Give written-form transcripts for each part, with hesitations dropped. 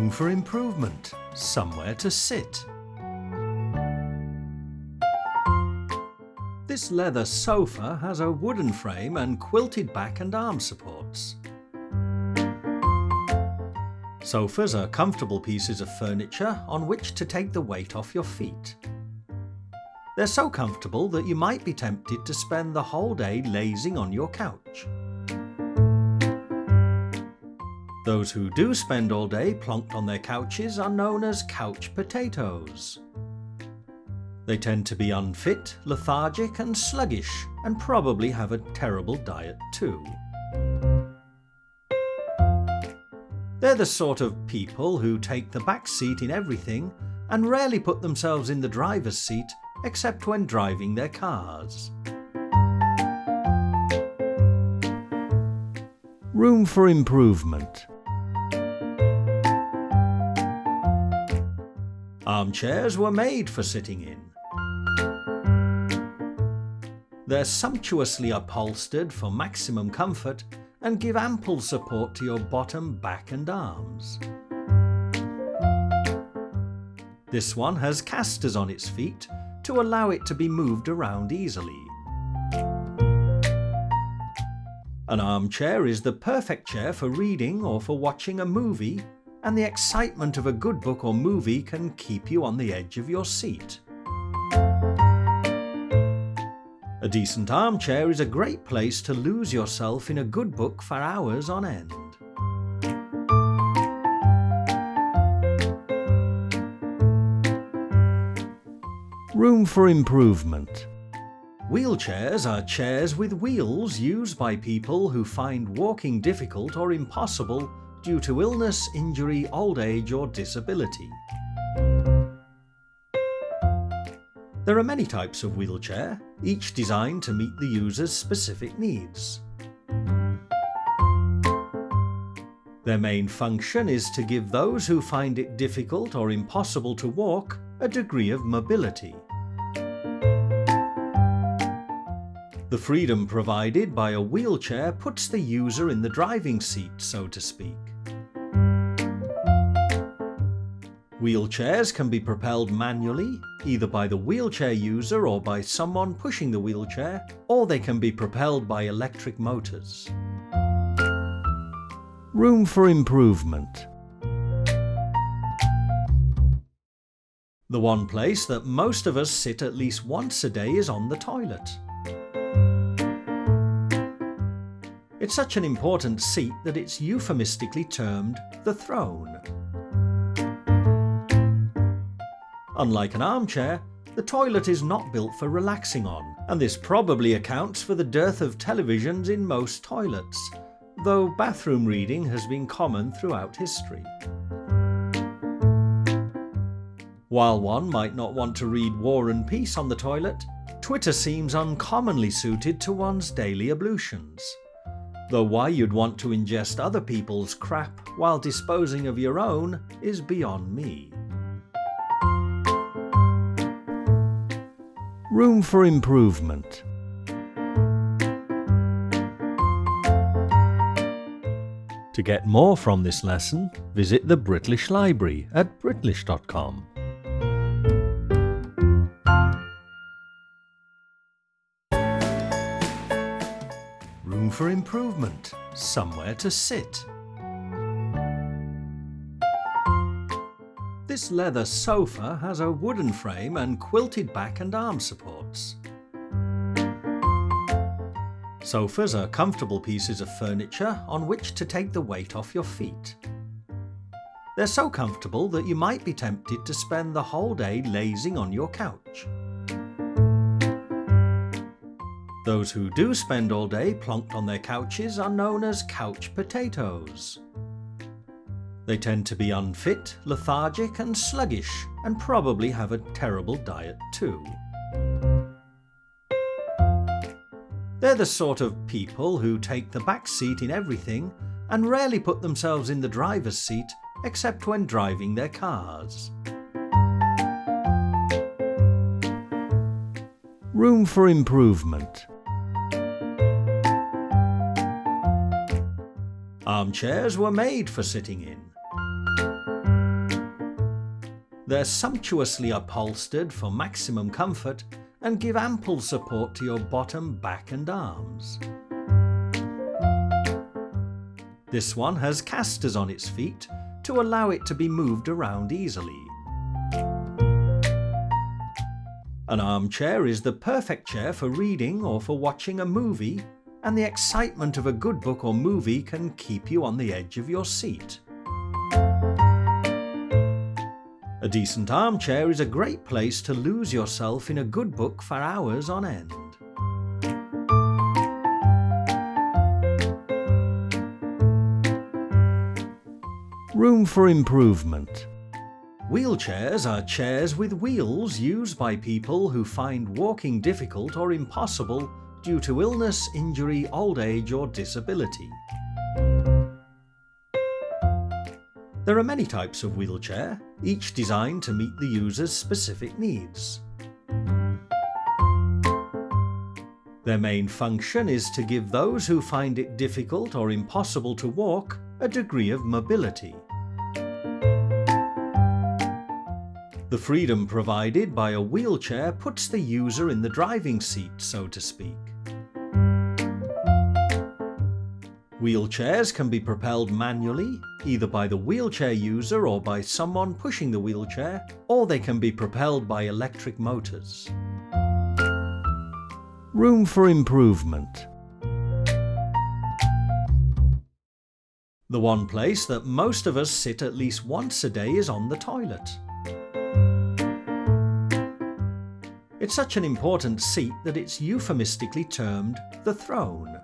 Room for improvement. Somewhere to sit. This leather sofa has a wooden frame and quilted back and arm supports. Sofas are comfortable pieces of furniture on which to take the weight off your feet. They're so comfortable that you might be tempted to spend the whole day lazing on your couch. Those who do spend all day plonked on their couches are known as couch potatoes. They tend to be unfit, lethargic and sluggish, and probably have a terrible diet too. They're the sort of people who take the back seat in everything and rarely put themselves in the driver's seat except when driving their cars. Room for improvement. Armchairs were made for sitting in. They're sumptuously upholstered for maximum comfort and give ample support to your bottom, back and arms. This one has casters on its feet to allow it to be moved around easily. An armchair is the perfect chair for reading or for watching a movie, and the excitement of a good book or movie can keep you on the edge of your seat. A decent armchair is a great place to lose yourself in a good book for hours on end. Room for improvement. Wheelchairs are chairs with wheels used by people who find walking difficult or impossible due to illness, injury, old age or disability. There are many types of wheelchair, each designed to meet the user's specific needs. Their main function is to give those who find it difficult or impossible to walk a degree of mobility. The freedom provided by a wheelchair puts the user in the driving seat, so to speak. Wheelchairs can be propelled manually, either by the wheelchair user or by someone pushing the wheelchair, or they can be propelled by electric motors. Room for improvement. The one place that most of us sit at least once a day is on the toilet. It's such an important seat that it's euphemistically termed the throne. Unlike an armchair, the toilet is not built for relaxing on, and this probably accounts for the dearth of televisions in most toilets, though bathroom reading has been common throughout history. While one might not want to read War and Peace on the toilet, Twitter seems uncommonly suited to one's daily ablutions. Though why you'd want to ingest other people's crap while disposing of your own is beyond me. Room for improvement. To get more from this lesson, visit the Britlish Library at Britlish.com. Room for improvement. Somewhere to sit. This leather sofa has a wooden frame and quilted back and arm supports. Sofas are comfortable pieces of furniture on which to take the weight off your feet. They're so comfortable that you might be tempted to spend the whole day lazing on your couch. Those who do spend all day plonked on their couches are known as couch potatoes. They tend to be unfit, lethargic and sluggish, and probably have a terrible diet too. They're the sort of people who take the back seat in everything and rarely put themselves in the driver's seat except when driving their cars. Room for improvement. Armchairs were made for sitting in. They're sumptuously upholstered for maximum comfort and give ample support to your bottom, back and arms. This one has casters on its feet to allow it to be moved around easily. An armchair is the perfect chair for reading or for watching a movie, and the excitement of a good book or movie can keep you on the edge of your seat. A decent armchair is a great place to lose yourself in a good book for hours on end. Room for improvement. Wheelchairs are chairs with wheels used by people who find walking difficult or impossible due to illness, injury, old age or disability. There are many types of wheelchair, each designed to meet the user's specific needs. Their main function is to give those who find it difficult or impossible to walk a degree of mobility. The freedom provided by a wheelchair puts the user in the driving seat, so to speak. Wheelchairs can be propelled manually, either by the wheelchair user or by someone pushing the wheelchair, or they can be propelled by electric motors. Room for improvement. The one place that most of us sit at least once a day is on the toilet. It's such an important seat that it's euphemistically termed the throne.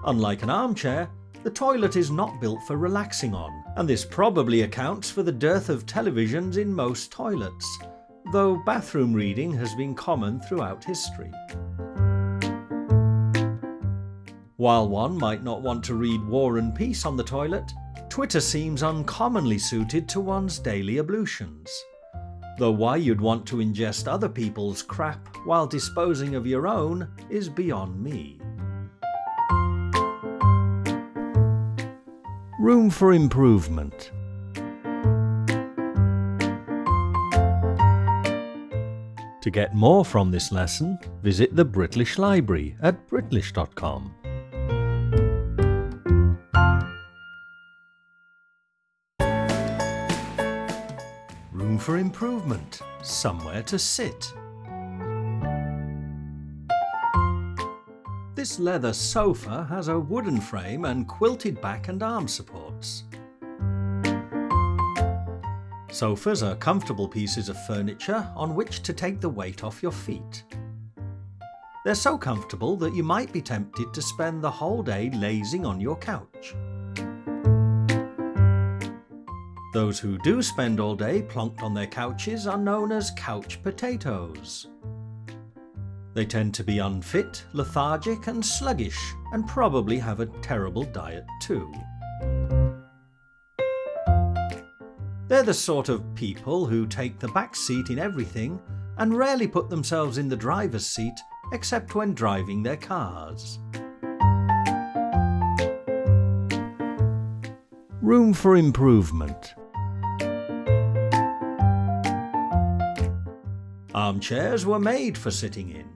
Unlike an armchair, the toilet is not built for relaxing on, and this probably accounts for the dearth of televisions in most toilets, though bathroom reading has been common throughout history. While one might not want to read War and Peace on the toilet, Twitter seems uncommonly suited to one's daily ablutions. Though why you'd want to ingest other people's crap while disposing of your own is beyond me. Room for improvement. To get more from this lesson, visit the Britlish Library at Britlish.com. Room for improvement. Somewhere to sit. This leather sofa has a wooden frame and quilted back and arm supports. Sofas are comfortable pieces of furniture on which to take the weight off your feet. They're so comfortable that you might be tempted to spend the whole day lazing on your couch. Those who do spend all day plonked on their couches are known as couch potatoes. They tend to be unfit, lethargic and sluggish, and probably have a terrible diet too. They're the sort of people who take the back seat in everything and rarely put themselves in the driver's seat except when driving their cars. Room for improvement. Armchairs were made for sitting in.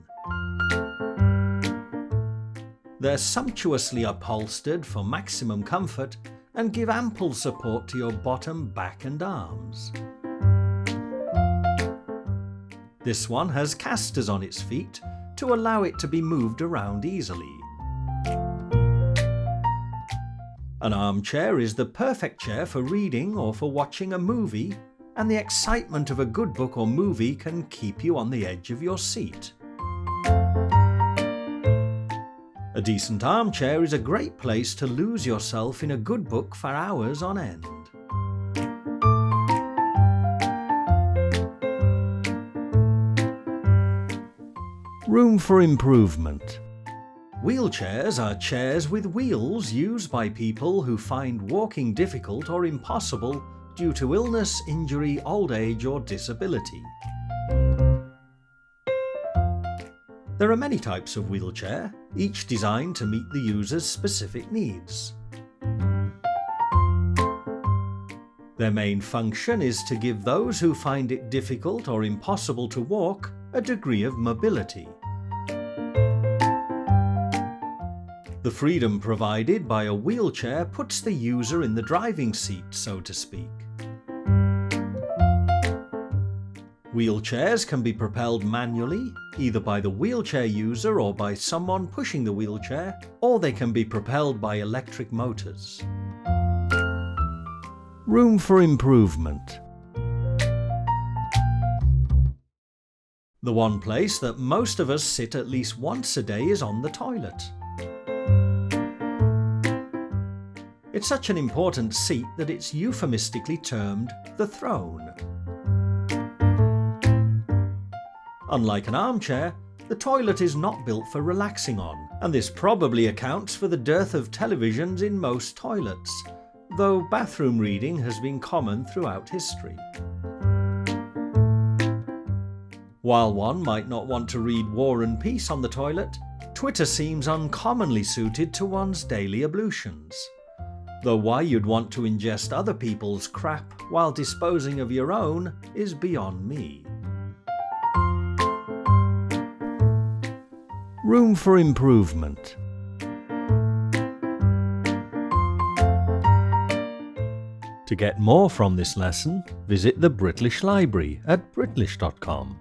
They're sumptuously upholstered for maximum comfort and give ample support to your bottom, back and arms. This one has casters on its feet to allow it to be moved around easily. An armchair is the perfect chair for reading or for watching a movie, and the excitement of a good book or movie can keep you on the edge of your seat. A decent armchair is a great place to lose yourself in a good book for hours on end. Room for improvement. Wheelchairs are chairs with wheels used by people who find walking difficult or impossible due to illness, injury, old age or disability. There are many types of wheelchair, each designed to meet the user's specific needs. Their main function is to give those who find it difficult or impossible to walk a degree of mobility. The freedom provided by a wheelchair puts the user in the driving seat, so to speak. Wheelchairs can be propelled manually, either by the wheelchair user or by someone pushing the wheelchair, or they can be propelled by electric motors. Room for improvement. The one place that most of us sit at least once a day is on the toilet. It's such an important seat that it's euphemistically termed the throne. Unlike an armchair, the toilet is not built for relaxing on, and this probably accounts for the dearth of televisions in most toilets, though bathroom reading has been common throughout history. While one might not want to read War and Peace on the toilet, Twitter seems uncommonly suited to one's daily ablutions. Though why you'd want to ingest other people's crap while disposing of your own is beyond me. Room for improvement. To get more from this lesson, visit the Britlish Library at Britlish.com.